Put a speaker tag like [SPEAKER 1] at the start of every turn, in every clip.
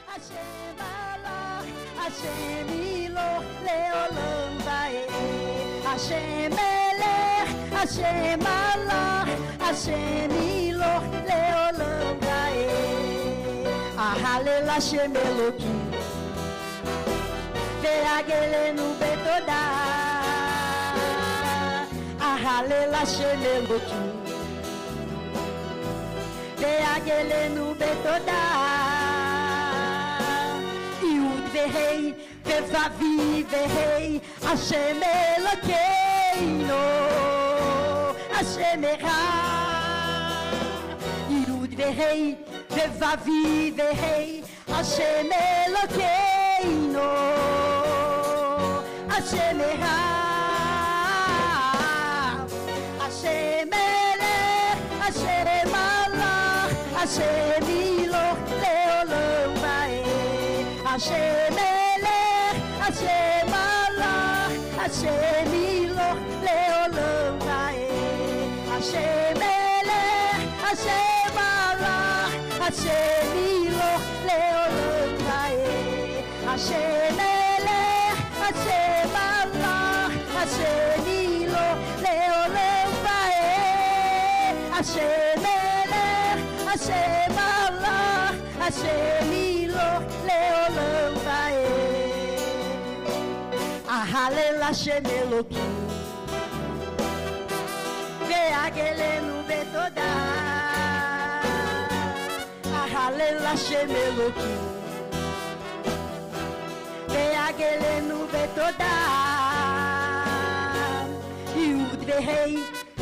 [SPEAKER 1] Hashem Malach, Hashem Iloch Leolam Vaed. Hashem Melech, Hashem Malach, Hashem Iloch Leolam Vaed. Ahalel Hashem Elokim Ve'agelenu betoda. Ahalel Hashem Elokim Ve'agelenu betoda. Yud ve'hei ve'vavi ve'hei Hashem Elokeinu Hashem Echad. Yud ve'hei ve'vavi ve'hei Hashem Elokeinu Hashem Echad. Hashem Melech, Hashem Malach, Hashem Iloch Leolam Vaed. Hashem Melech, Hashem Malach, Hashem Iloch Leolam Vaed. Hashem Melech, Hashem Malach, Hashem Iloch Leolam Vaed. Hashem Melech, Hashem Malach, Hashem Iloch Leolam Vaed. Hashem Melech, Hashem Malach, Hashem Iloch Leolam Vaed. Ahalel Hashem Elokim Ve'agelenu betoda. Ahalel Hashem Elokim Ve'agelenu betoda. Yud ve'hei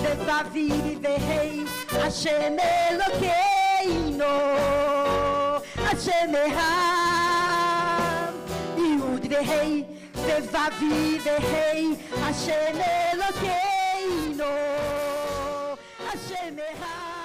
[SPEAKER 1] ve'vavi ve'hei Hashem Elokeinu Hashem Echad. Yud ve'hei ve'vavi ve'hei Hashem Elokeinu Hashem Echad.